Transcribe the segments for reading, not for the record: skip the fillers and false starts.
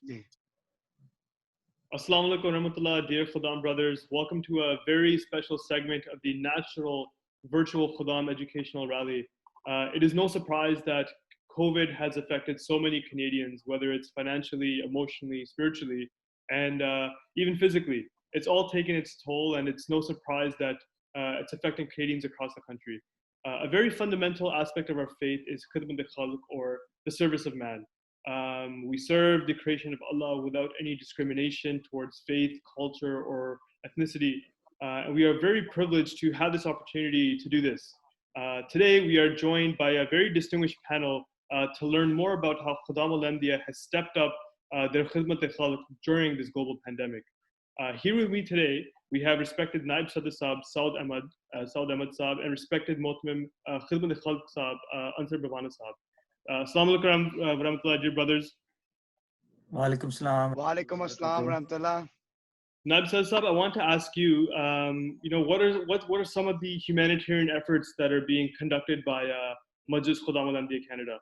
Ji. Assalamu alaikum warahmatullah, dear Khudam brothers. Welcome to a very special segment of the National Virtual Khudam Educational Rally. It is no surprise that COVID has affected so many Canadians, whether it's financially, emotionally, spiritually, and even physically. It's all taken its toll, and it's no surprise that it's affecting Canadians across the country. A very fundamental aspect of our faith is khidmat al-khalq, or the service of man. We serve the creation of Allah without any discrimination towards faith, culture, or ethnicity. And we are very privileged to have this opportunity to do this. Today, we are joined by a very distinguished panel to learn more about how Khudam al-Anbiya has stepped up their khidmat al-khalq during this global pandemic. Here with me today, we have respected Naib Sadr Saab, Saud Ahmad Saab, and respected Motamim Khidmat al-Khalq Saab, Ansar Bhavana Saab. Assalamu alaikum warahmatullah, dear brothers. Walaikum salam. Walaikum assalam warahmatullah. Naib Sadr Saab, I want to ask you, what are some of the humanitarian efforts that are being conducted by Majlis Khudam al-Anbiya Canada?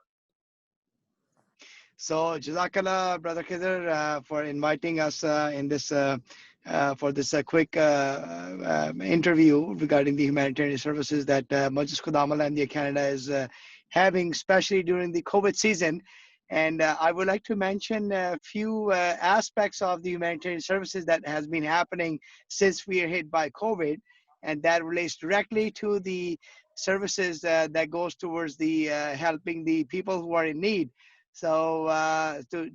So, Jazakallah, Brother Khidr, for inviting us in this for this quick interview regarding the humanitarian services that Majlis Khudam al-Anbiya Canada is having, especially during the COVID season. And I would like to mention a few aspects of the humanitarian services that has been happening since we are hit by COVID, and that relates directly to the services that goes towards the helping the people who are in need. So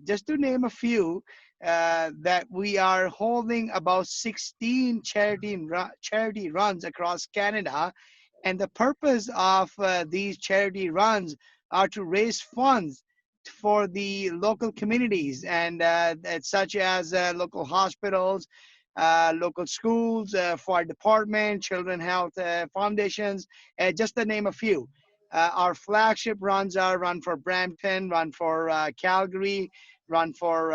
just to name a few, that we are holding about 16 charity runs across Canada, and the purpose of these charity runs are to raise funds for the local communities, and such as local hospitals, local schools, fire department, children health foundations, just to name a few. Our flagship runs are run for Brampton, run for Calgary, run for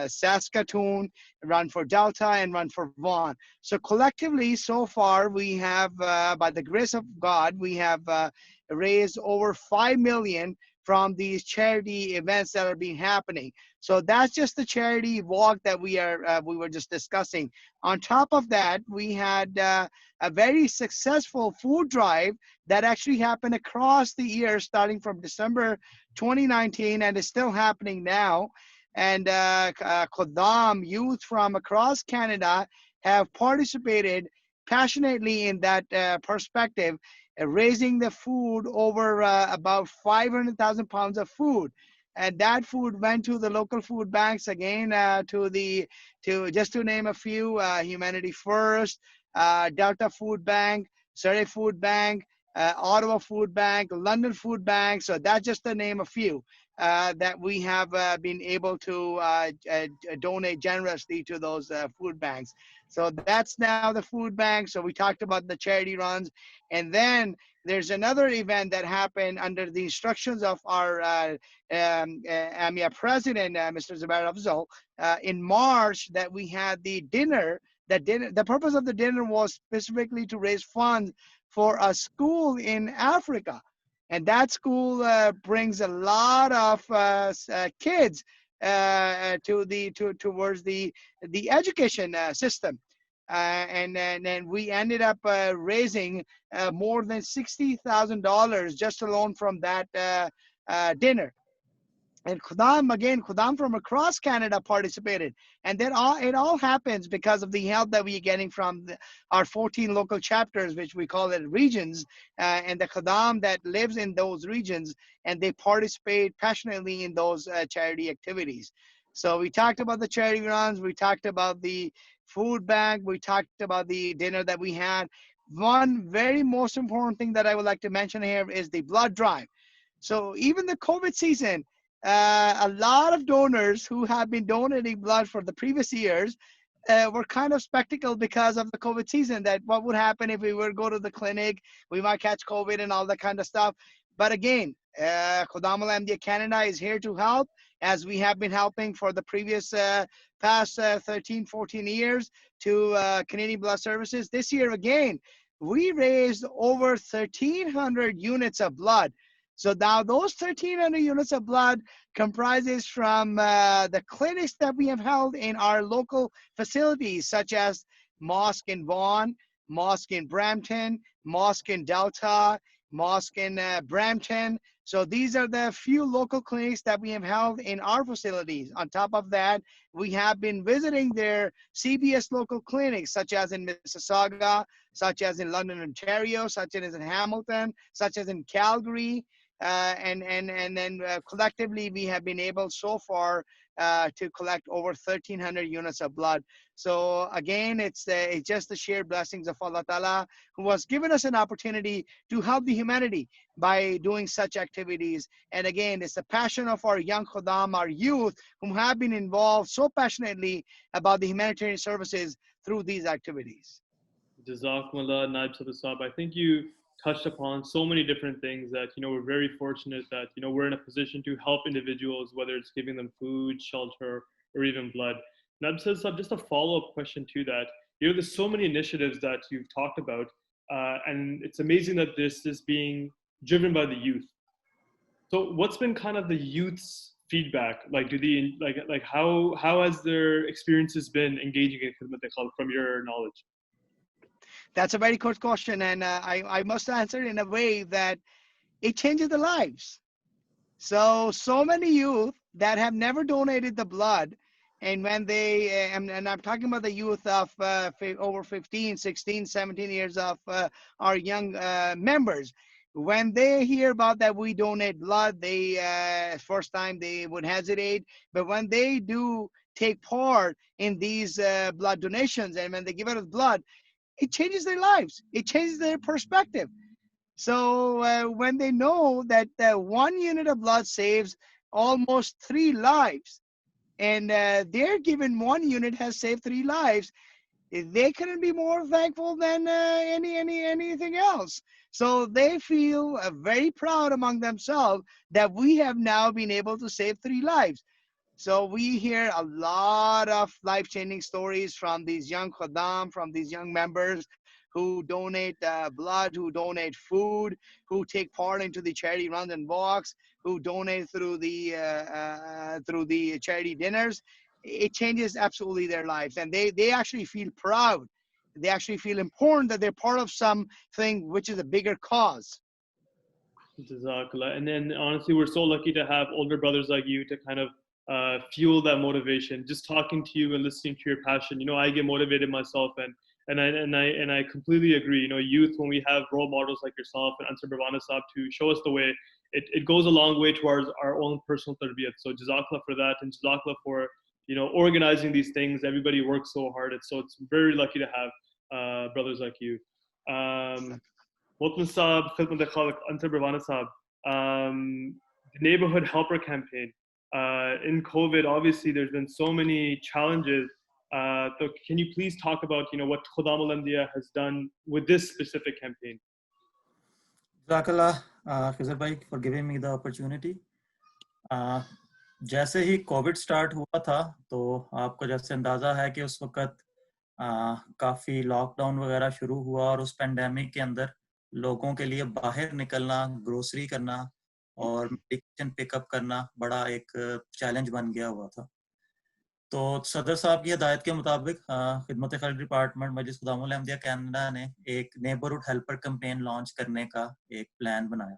Saskatoon, run for Delta, and run for Vaughan. So collectively, so far, we have, by the grace of God, we have raised over 5 million from these charity events that are being happening. So that's just the charity walk that we were just discussing. On top of that, we had a very successful food drive that actually happened across the year, starting from December 2019, and is still happening now. And Khuddam youth from across Canada have participated passionately in that perspective, raising the food over about 500,000 pounds of food. And that food went to the local food banks, again, to just to name a few, Humanity First, Delta Food Bank, Surrey Food Bank, Ottawa Food Bank, London Food Bank. So that's just to name a few that we have been able to donate generously to those food banks. So that's now the food bank. So we talked about the charity runs. And then there's another event that happened under the instructions of our AMIA president, Mr. Zubair Afzal, in March, that we had the dinner. The purpose of the dinner was specifically to raise funds for a school in Africa. And that school brings a lot of kids towards the education system. And then we ended up raising more than $60,000 just alone from that dinner. And Khuddam from across Canada participated. And then it all happens because of the help that we are getting from our 14 local chapters, which we call it regions, and the Khuddam that lives in those regions, and they participate passionately in those charity activities. So we talked about the charity runs, we talked about the food bank, we talked about the dinner that we had. One very most important thing that I would like to mention here is the blood drive. So even the COVID season, a lot of donors who have been donating blood for the previous years were kind of spectacle because of the COVID season, that what would happen if we were to go to the clinic, we might catch COVID and all that kind of stuff. But again, Khuddam al-Anbiya Canada is here to help, as we have been helping for the previous past 13, 14 years to Canadian Blood Services. This year again, we raised over 1,300 units of blood. So now those 1,300 units of blood comprises from the clinics that we have held in our local facilities, such as Mosque in Vaughan, Mosque in Brampton, Mosque in Delta, Mosque in Brampton. So these are the few local clinics that we have held in our facilities. On top of that, we have been visiting their CBS local clinics, such as in Mississauga, such as in London, Ontario, such as in Hamilton, such as in Calgary. And then collectively, we have been able so far to collect over 1,300 units of blood. So again, it's just the sheer blessings of Allah Ta'ala, who has given us an opportunity to help the humanity by doing such activities. And again, it's the passion of our young Khuddam, our youth, who have been involved so passionately about the humanitarian services through these activities. Jazakumullah, Naib Sadr Saab. I think you touched upon so many different things that, we're very fortunate that, we're in a position to help individuals, whether it's giving them food, shelter, or even blood. Naib Sadr Saab, just a follow-up question to that. There's so many initiatives that you've talked about, and it's amazing that this is being driven by the youth. So what's been kind of the youth's feedback? Like, how has their experiences been engaging in Khidmat Khalq from your knowledge? That's a very good question, and I must answer in a way that it changes their lives. So many youth that have never donated the blood, and when they, and I'm talking about the youth of over 15, 16, 17 years of our young members, when they hear about that we donate blood, they first time they would hesitate, but when they do take part in these blood donations, and when they give out blood, it changes their lives. It changes their perspective. So when they know that 1 unit of blood saves almost 3 lives, and they're given 1 unit has saved 3 lives, they couldn't be more thankful than anything else. So they feel very proud among themselves that we have now been able to save 3 lives. So we hear a lot of life-changing stories from these young Khuddam, from these young members who donate blood, who donate food, who take part into the charity runs and walks, who donate through the charity dinners. It changes absolutely their lives, and they actually feel proud. They actually feel important that they're part of something which is a bigger cause. Jazakallah. And then honestly, we're so lucky to have older brothers like you to kind of fuel that motivation. Just talking to you and listening to your passion, I get motivated myself, and I completely agree. Youth, when we have role models like yourself and Ansar Bravana Saab to show us the way, it goes a long way towards our own personal tarbiyat. So Jazakallah for that, and Jazakallah for organizing these things. Everybody works so hard. It's very lucky to have brothers like you. Mutman Saab, Khidmat Khalq, Ansar Bravana Saab, the Neighborhood Helper Campaign. In COVID, obviously, there's been so many challenges. So can you please talk about, what Khuddam al-Anbiya has done with this specific campaign? Jazakallah, Khizr bhai, for giving me the opportunity. जैसे ही Covid start हुआ था तो आपको जैसे अंदाजा है कि उस वक्त काफ़ी लॉकडाउन वगैरह शुरू हुआ, और उस पेंडेमिक के अंदर लोगों के लिए बाहर निकलना, ग्रोसरी करना और मेडिकेशन पिकअप करना बड़ा एक चैलेंज बन गया हुआ था। तो सदर साहब की हिदायत के मुताबिक खिदमत खल्क डिपार्टमेंट मजलिस खुदाम अल-अहमदिया कनाडा ने एक नेबरहुड हेल्पर कैंपेन लॉन्च करने का एक प्लान बनाया,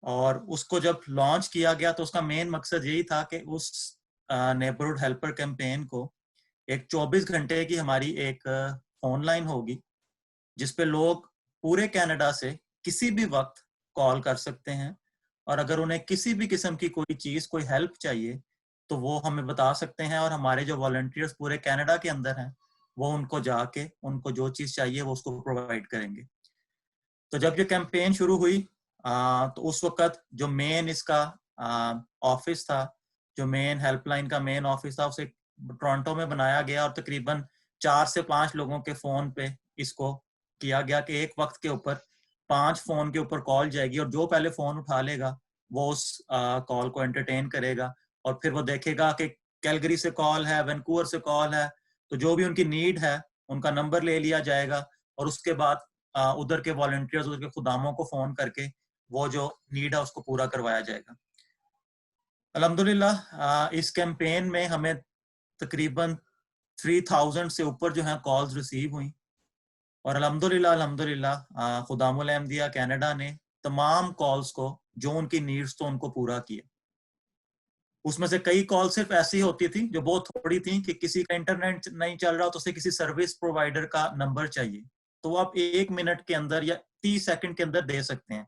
और उसको जब लॉन्च किया गया तो उसका मेन मकसद यही था कि उस नेबरहुड हेल्पर कैंपेन को एक 24 घंटे की हमारी एक फोन लाइन होगी जिस पे लोग पूरे कनाडा से किसी भी वक्त कॉल कर सकते हैं, और अगर उन्हें किसी भी किस्म की कोई चीज़, कोई हेल्प चाहिए तो वो हमें बता सकते हैं, और हमारे जो वॉलंटियर्स पूरे कनाडा के अंदर हैं वो उनको जाके उनको जो चीज़ चाहिए वो उसको प्रोवाइड करेंगे। तो जब ये कैंपेन शुरू हुई तो उस वक्त जो मेन इसका ऑफिस था, जो मेन हेल्पलाइन का मेन ऑफिस था, उसे टोरंटो में बनाया गया, और तकरीबन 4 से 5 लोगों के फ़ोन पे इसको किया गया कि एक वक्त के ऊपर 5 फ़ोन के ऊपर कॉल जाएगी, और जो पहले फ़ोन उठा लेगा वो उस कॉल को एंटरटेन करेगा, और फिर वो देखेगा कि कैलगरी से कॉल है, वैंकूवर से कॉल है, तो जो भी उनकी नीड है उनका नंबर ले लिया जाएगा, और उसके बाद उधर के वॉलंटियर्स, उधर के खुदामों को फ़ोन करके وہ جو نیڈ ہے اس کو پورا کروایا جائے گا. الحمدللہ اس کیمپین میں ہمیں تقریباً 3000 سے اوپر جو ہیں کالز ریسیو ہوئیں, اور الحمدللہ خدام الحمدیہ کینیڈا نے تمام کالز کو جو ان کی نیڈز تو ان کو پورا کیا. اس میں سے کئی کال صرف ایسی ہوتی تھی جو بہت تھوڑی تھیں کہ کسی کا انٹرنیٹ نہیں چل رہا تو اسے کسی سروس پرووائڈر کا نمبر چاہیے, تو وہ آپ 1 منٹ کے اندر یا 30 سیکنڈ کے اندر دے سکتے ہیں.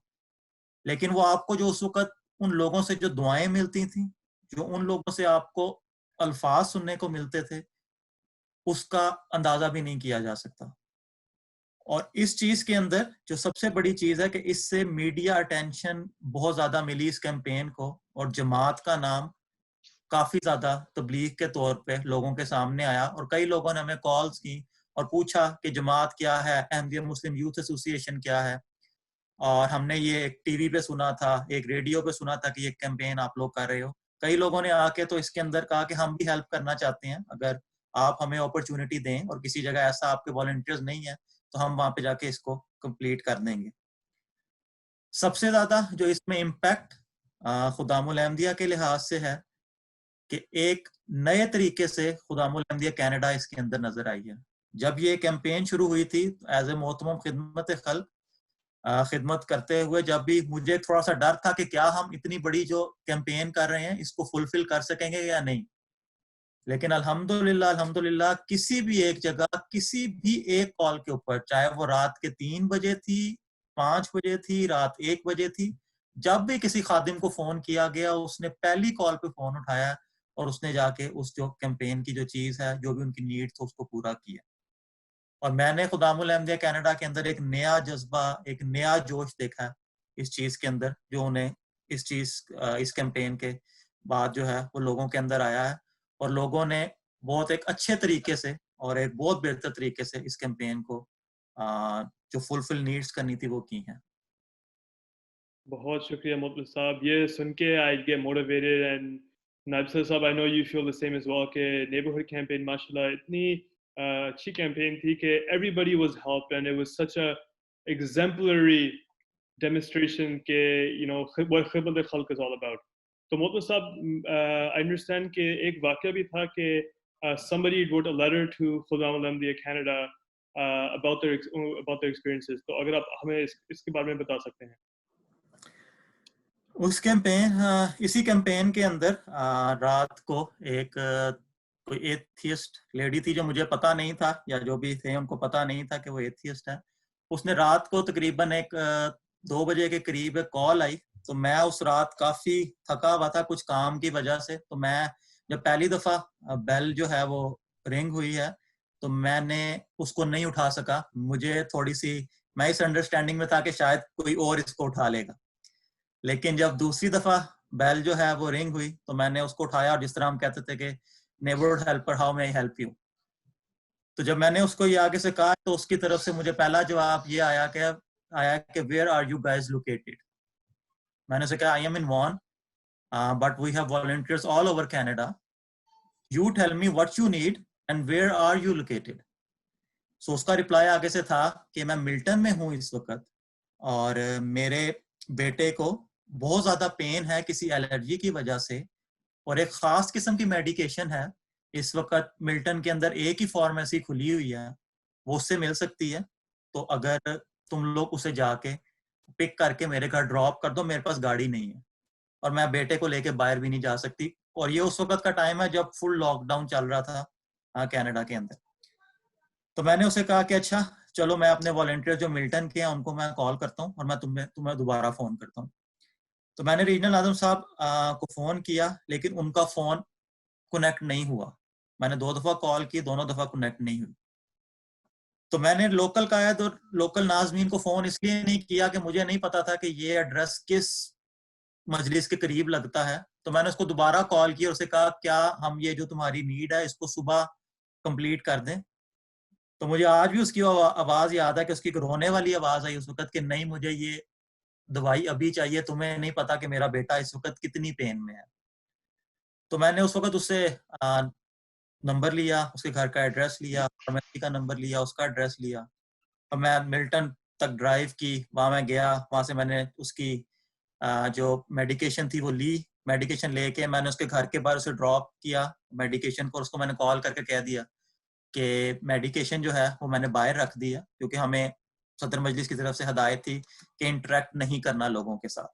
لیکن وہ آپ کو جو اس وقت ان لوگوں سے جو دعائیں ملتی تھیں, جو ان لوگوں سے آپ کو الفاظ سننے کو ملتے تھے, اس کا اندازہ بھی نہیں کیا جا سکتا. اور اس چیز کے اندر جو سب سے بڑی چیز ہے کہ اس سے میڈیا اٹینشن بہت زیادہ ملی اس کیمپین کو, اور جماعت کا نام کافی زیادہ تبلیغ کے طور پہ لوگوں کے سامنے آیا, اور کئی لوگوں نے ہمیں کالز کی اور پوچھا کہ جماعت کیا ہے, احمدیہ مسلم یوتھ ایسوسی ایشن کیا ہے. اور ہم نے یہ ایک ٹی وی پہ سنا تھا, ایک ریڈیو پہ سنا تھا کہ یہ کیمپین آپ لوگ کر رہے ہو. کئی لوگوں نے آ کے تو اس کے اندر کہا کہ ہم بھی ہیلپ کرنا چاہتے ہیں, اگر آپ ہمیں اپرچونٹی دیں اور کسی جگہ ایسا آپ کے والنٹیئرز نہیں ہیں تو ہم وہاں پہ جا کے اس کو کمپلیٹ کر دیں گے. سب سے زیادہ جو اس میں امپیکٹ خدام الحمدیہ کے لحاظ سے ہے کہ ایک نئے طریقے سے خدام الحمدیہ کینیڈا اس کے اندر نظر آئی ہے. جب یہ کیمپین شروع ہوئی تھی ایز اے محتمم خدمت خلق خدمت کرتے ہوئے, جب بھی مجھے تھوڑا سا ڈر تھا کہ کیا ہم اتنی بڑی جو کیمپین کر رہے ہیں اس کو فلفل کر سکیں گے یا نہیں. لیکن الحمدللہ کسی بھی ایک جگہ کسی بھی ایک کال کے اوپر, چاہے وہ رات کے 3 بجے تھی, 5 بجے تھی, رات 1 بجے تھی, جب بھی کسی خادم کو فون کیا گیا اس نے پہلی کال پہ فون اٹھایا اور اس نے جا کے اس جو کیمپین کی جو چیز ہے, جو بھی ان کی نیڈ تھی, اس کو پورا کیا. اور میں نے خدام الحمدیہ کینیڈا کے اندر ایک نیا جذبہ, ایک نیا جوش دیکھا ہے اس چیز کے اندر, جو انہیں اس کیمپین کے بعد جو ہے وہ لوگوں کے اندر آیا ہے, اور لوگوں نے بہت ایک اچھے طریقے سے اور ایک بہت بہتر طریقے سے اس کیمپین کو جو فلفل نیڈز کرنی تھی وہ کی ہیں. بہت شکریہ مطلب صاحب, یہ سن کے I get motivated, and نائب صاحب I know you feel the same as well کہ نیبرہڈ کیمپین ماشاءاللہ اتنی اچھی کیمپین تھی کہ everybody was helped and it was such a exemplary demonstration کہ what خدمت خلق is all about. تو مطلب صاحب I understand کہ ایک واقعہ بھی تھا کہ somebody wrote a letter to Khuddam الحمدیہ Canada about their experiences. تو اگر آپ ہمیں اس کے بارے میں بتا سکتے ہیں. اس کیمپین اسی کیمپین کے اندر رات کو ایک کوئی ایتھیسٹ لیڈی تھی, جو مجھے پتا نہیں تھا, یا جو بھی تھے ان کو پتا نہیں تھا کہ وہ ایتھیسٹ ہے. اس نے رات کو تقریباً 2 بجے کے قریب کال آئی, تو میں اس رات کافی تھکا ہوا تھا کچھ کام کی وجہ سے. تو میں جب پہلی دفعہ بیل جو ہے وہ رنگ ہوئی ہے تو میں نے اس کو نہیں اٹھا سکا. مجھے تھوڑی سی, میں اس انڈرسٹینڈنگ میں تھا کہ شاید کوئی اور اس کو اٹھا لے گا. لیکن جب دوسری دفعہ بیل جو ہے وہ رنگ ہوئی تو میں نے اس کو اٹھایا, اور جس طرح ہم کہتے تھے کہ نیبرہڈ ہیلپر ہاؤ میں ہیلپ یو. تو جب میں نے اس کو یہ آگے سے کہا تو اس کی طرف سے مجھے پہلا جواب یہ آیا کہ where are you guys located. میں نے اسے کہا I am in Van but we have volunteers all over Canada, you tell me what you need and where are you located. So اس کا رپلائی آگے سے تھا کہ میں ملٹن میں ہوں اس وقت, اور میرے بیٹے کو بہت زیادہ پین ہے کسی الرجی کی وجہ سے, اور ایک خاص قسم کی میڈیکیشن ہے اس وقت ملٹن کے اندر ایک ہی فارمیسی کھلی ہوئی ہے, وہ اس سے مل سکتی ہے. تو اگر تم لوگ اسے جا کے پک کر کے میرے گھر ڈراپ کر دو, میرے پاس گاڑی نہیں ہے اور میں بیٹے کو لے کے باہر بھی نہیں جا سکتی. اور یہ اس وقت کا ٹائم ہے جب فل لاک ڈاؤن چل رہا تھا کینیڈا کے اندر. تو میں نے اسے کہا کہ اچھا چلو میں اپنے والنٹیئر جو ملٹن کے ہیں ان کو میں کال کرتا ہوں اور میں تمہیں دوبارہ فون کرتا ہوں. تو میں نے ریجنل اعظم صاحب کو فون کیا, لیکن ان کا فون کنیکٹ نہیں ہوا. میں نے 2 دفعہ کال کی, دونوں دفعہ کنیکٹ نہیں ہوئی. تو میں نے لوکل قائد اور لوکل ناظمین کو فون اس لیے نہیں کیا کہ مجھے نہیں پتا تھا کہ یہ ایڈریس کس مجلس کے قریب لگتا ہے. تو میں نے اس کو دوبارہ کال کی اور اسے کہا کیا ہم یہ جو تمہاری نیڈ ہے اس کو صبح کمپلیٹ کر دیں. تو مجھے آج بھی اس کی آواز یاد ہے کہ اس کی رونے والی آواز آئی اس وقت کہ نہیں مجھے یہ دوائی ابھی چاہیے, تمہیں نہیں پتا کہ میرا بیٹا اس وقت کتنی پین میں ہے. تو میں نے اس وقت اس سے نمبر لیا, اس کے گھر کا ایڈریس لیا, فارمیسی کا نمبر لیا, اس کا ایڈریس لیا, اور میں ملٹن تک ڈرائیو کی. وہاں میں گیا, وہاں سے میں نے اس کی جو میڈیکیشن تھی وہ لی. میڈیکیشن لے کے میں نے اس کے گھر کے باہر اسے ڈراپ کیا میڈیکیشن کو. اس کو میں نے کال کر کے کہہ دیا کہ میڈیکیشن جو ہے وہ میں نے باہر رکھ دیا, کیونکہ ہمیں صدر مجلس کی طرف سے ہدایت تھی کہ انٹریکٹ نہیں کرنا لوگوں کے ساتھ.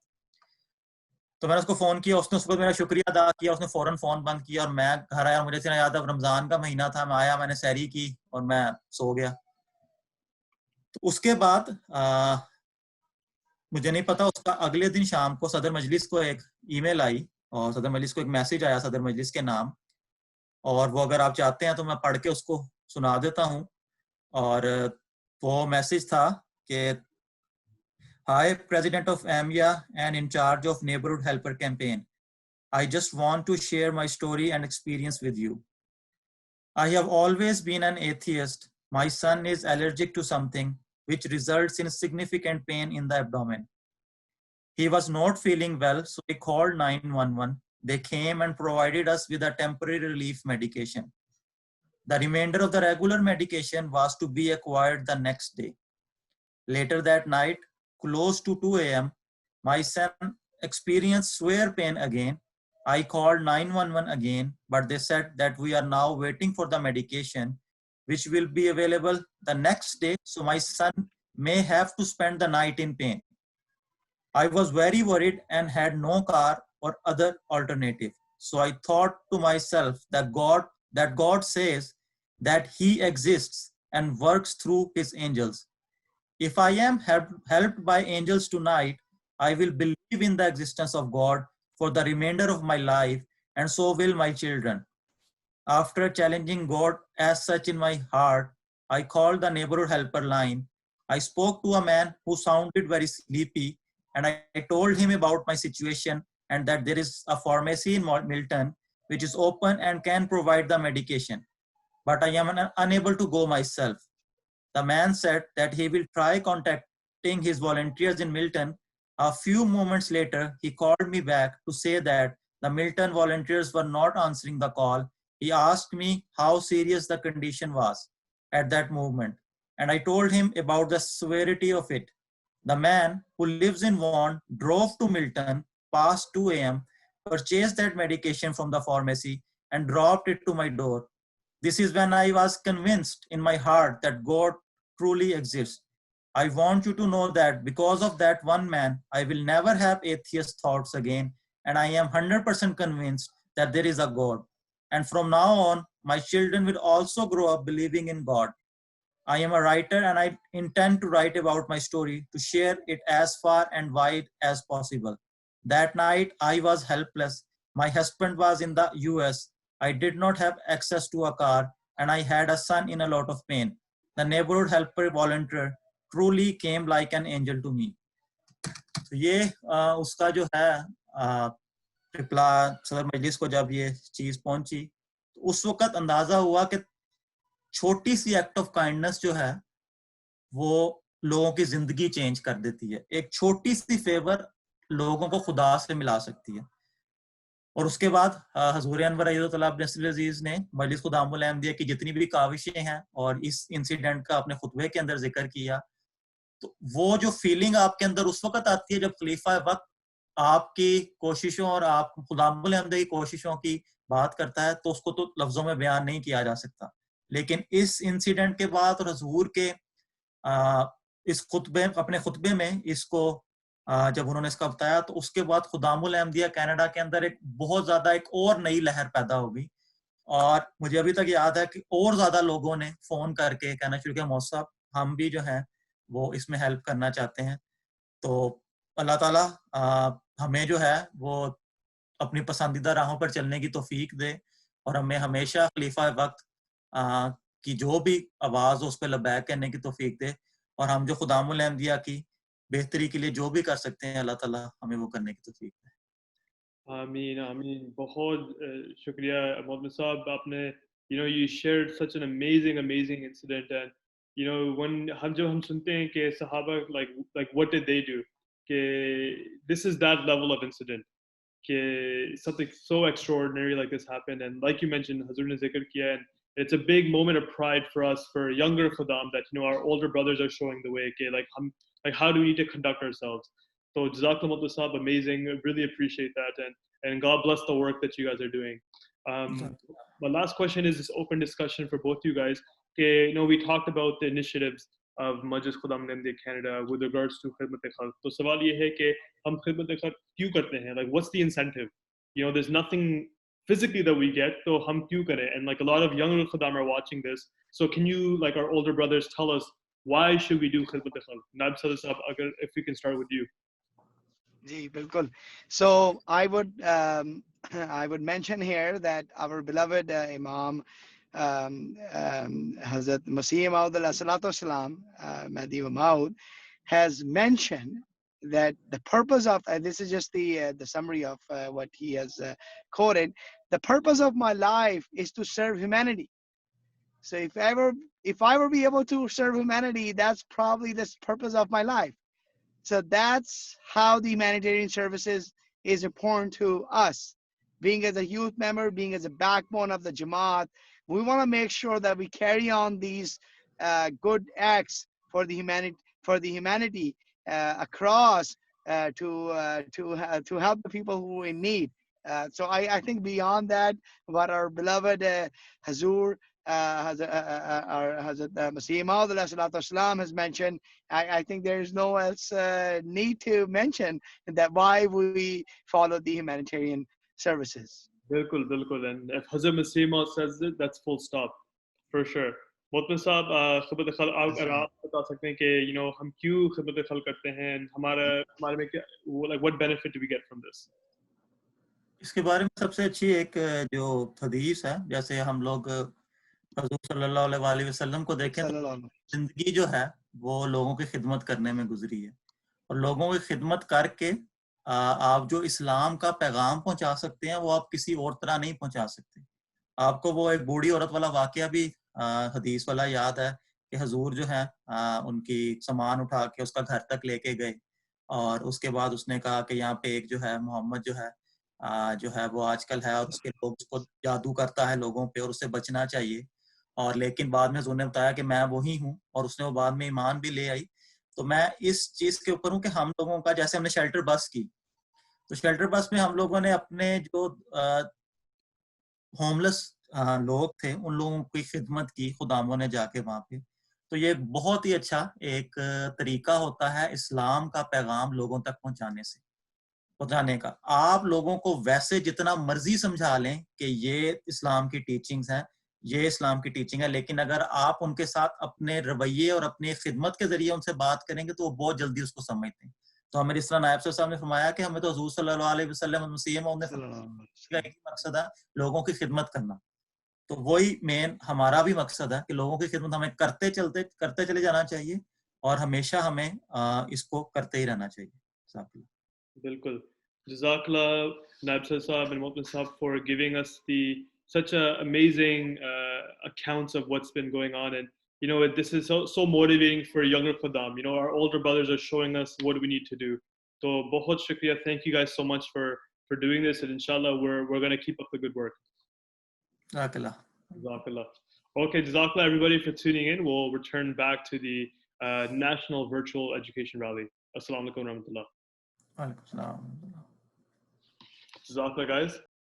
تو میں نے اس کو فون کیا, اس نے اس وقت میرا شکریہ ادا کیا, اس نے فوراً فون بند کیا اور میں گھر آیا. مجھے اتنا یاد ہے رمضان کا مہینہ تھا, میں آیا, میں نے سحری کی اور میں سو گیا. تو اس کے بعد مجھے نہیں پتا, اس کا اگلے دن شام کو صدر مجلس کو ایک ای میل آئی اور صدر مجلس کو ایک میسج آیا صدر مجلس کے نام, اور وہ اگر آپ چاہتے ہیں تو میں پڑھ کے اس کو سنا دیتا ہوں. اور وہ میسج تھا کہ Hi, President of AMIA and in charge of Neighborhood Helper Campaign. I just want to share my story and experience with you. I have always been an atheist. My son is allergic to something which results in significant pain in the abdomen. He was not feeling well, so I called 911. They came and provided us with a temporary relief medication. The remainder of the regular medication was to be acquired the next day. Later that night, close to 2 a.m., my son experienced severe pain again. I called 911 again, but they said that we are now waiting for the medication, which will be available the next day, so my son may have to spend the night in pain. I was very worried and had no car or other alternative. So I thought to myself that God says that He exists and works through His angels. If I am helped by angels tonight, I will believe in the existence of God for the remainder of my life, and so will my children. After challenging God as such in my heart, I called the neighborhood helper line. I spoke to a man who sounded very sleepy, and I told him about my situation and that there is a pharmacy in Milton which is open and can provide the medication, but I am unable to go myself. The man said that he will try contacting his volunteers in Milton. A few moments later, he called me back to say that the Milton volunteers were not answering the call. He asked me how serious the condition was at that moment, and I told him about the severity of it. The man, who lives in Vaughan, drove to Milton past 2 a.m., purchased that medication from the pharmacy, and dropped it to my door. This is when I was convinced in my heart that God truly exists. I want you to know that because of that one man, I will never have atheist thoughts again, and I am 100% convinced that there is a God. And from now on, my children will also grow up believing in God. I am a writer and I intend to write about my story to share it as far and wide as possible. That night, I was helpless. My husband was in the US. I did not have access to a car, and I had a son in a lot of pain. The neighborhood helper volunteer truly came like an angel to me. تو یہ اس کا جو ہے رپلا صدر مجلس کو جب یہ چیز پہنچی تو اس وقت اندازہ ہوا کہ چھوٹی سی ایکٹ آف کائنڈنس جو ہے وہ لوگوں کی زندگی چینج کر دیتی ہے. ایک چھوٹی سی فیور لوگوں کو خدا سے ملا سکتی ہے. اور اس کے بعد حضور انور عزت اللہ نصر عزیز نے مجلس خدام الاحمدیہ کی جتنی بھی کاوشیں ہیں اور اس انسیڈنٹ کا اپنے خطبے کے اندر ذکر کیا, تو وہ جو فیلنگ آپ کے اندر اس وقت آتی ہے جب خلیفہ وقت آپ کی کوششوں اور آپ خدام الاحمدیہ کی کوششوں کی بات کرتا ہے, تو اس کو تو لفظوں میں بیان نہیں کیا جا سکتا. لیکن اس انسیڈنٹ کے بعد اور حضور کے اس خطبے اپنے خطبے میں اس کو جب انہوں نے اس کا بتایا, تو اس کے بعد خدام الاحمدیہ کینیڈا کے اندر ایک بہت زیادہ ایک اور نئی لہر پیدا ہو گئی. اور مجھے ابھی تک یاد ہے کہ اور زیادہ لوگوں نے فون کر کے کہنا شروع کیا, موسیٰ صاحب ہم بھی جو ہیں وہ اس میں ہیلپ کرنا چاہتے ہیں. تو اللہ تعالیٰ ہمیں جو ہے وہ اپنی پسندیدہ راہوں پر چلنے کی توفیق دے, اور ہمیں ہمیشہ خلیفہ وقت کی جو بھی آواز ہو اس پہ لبیک کہنے کی توفیق دے, اور ہم جو خدام الاحمدیہ کی بہتری کے لیے جو بھی کر سکتے ہیں اللہ تعالیٰ ہمیں وہ کرنے کی توفیق دے. آمین آمین. بہت شکریہ محمد صاحب, آپ نے you shared such an amazing incident, and when جب ہم سنتے ہیں کہ صحابہ like what did they do, کہ this is that level of incident, کہ something so extraordinary like this happened, and like you mentioned حضور نے ذکر کیا, and it's a big moment of pride for us, for younger Khuddam, that our older brothers are showing the way, کہ like how do we need to conduct ourselves. So Jazakallah Sahab, amazing. Really appreciate that, and God bless the work that you guys are doing. My last question is this open discussion for both you guys. Okay, we talked about the initiatives of Majlis Khudam Gandhi Canada with regards to Khidmat Khalq. So सवाल ये है कि हम Khidmat Khalq क्यों करते हैं? Like, what's the incentive? There's nothing physically that we get, so hum kyun kare? And like a lot of younger Khudam are watching this. So can you, like our older brothers, tell us why should we do Khidmat Khalq? Naib Sadr Sahab, if we can start with you. Ji, bilkul. So I would I would mention here that our beloved Imam Hazrat Masih Maud Salatu Salam, Mahdi wa Maud, has mentioned that the purpose of this is just the summary of what he has quoted. The purpose of my life is to serve humanity. So if I ever be able to serve humanity, that's probably the purpose of my life. So that's how the humanitarian services is important to us. Being as a youth member, being as a backbone of the Jamaat, we want to make sure that we carry on these good acts for the humanity across to help the people who are in need. So I think beyond that, what our beloved Hazur Hazrat Masih Maud has mentioned, I think there is no else need to mention that why we follow the humanitarian services. Bilkul, bilkul. And if Hazrat Masih Maud says it, that's full stop, for sure. Mutmin Sahab, Khidmat Khalq, अगर आप बता सकते हैं कि हम क्यों Khidmat Khalq करते हैं, हमारे में क्या, like what benefit do we get from this? इसके बारे में सबसे अच्छी एक जो हदीस है, जैसे हम लोग हजूर सल्लल्लाहु अलैहि वसल्लम को देखें तो जिंदगी जो है वो लोगों की खिदमत करने में गुजरी है, और लोगों की खिदमत करके आप जो इस्लाम का पैगाम पहुंचा सकते हैं वो आप किसी और तरह नहीं पहुंचा सकते। आपको वो एक बूढ़ी औरत वाला वाकया भी हदीस वाला याद है कि हजूर जो है उनकी सामान उठा के उसका घर तक लेके गए, और उसके बाद उसने कहा कि यहाँ पे एक जो है मोहम्मद जो है वो आजकल है और उसके लोग उसको जादू करता है लोगों पे और उससे बचना चाहिए। और लेकिन बाद में उन्होंने बताया कि मैं वही हूँ, और उसने वो बाद में ईमान भी ले आई। तो मैं इस चीज के ऊपर हूँ कि हम लोगों का, जैसे हमने शेल्टर बस की, तो शेल्टर बस में हम लोगों ने अपने जो होमलेस लोग थे उन लोगों की खिदमत की खुदामों ने जाके वहां पे। तो ये बहुत ही अच्छा एक तरीका होता है इस्लाम का पैगाम लोगों तक पहुंचाने का। आप लोगों को वैसे जितना मर्जी समझा लें कि ये इस्लाम की टीचिंग्स हैं, ये इस्लाम की टीचिंग है, लेकिन अगर आप उनके साथ अपने रवैये और अपनी खिदमत के जरिए उनसे बात करेंगे तो वो बहुत जल्दी उसको समझते हैं। तो हमें इस तरह नायब साहब ने फरमाया कि हमें तो हुजूर सल्लल्लाहु अलैहि वसल्लम मसीह मौद ने फरमाया कि मकसद है लोगों की खिदमत करना। तो वही मेन हमारा भी मकसद है कि लोगों की खिदमत हमें करते चले जाना चाहिए, और हमेशा हमें इसको करते ही रहना चाहिए। Bilkul. Jazakallah, Naib Sahab and Mutmin Sahab, for giving us such amazing accounts of what's been going on. And this is so motivating for younger Khudam. Our older brothers are showing us what we need to do. So bahut shukriya. Thank you guys so much for doing this, and inshallah we're going to keep up the good work. Jazakallah. Jazakallah. Okay, Jazakallah everybody for tuning in. We'll return back to the National Virtual Education Rally. Assalamu alaikum wa rahmatullah. Waalaikum salam. Jazakallah guys.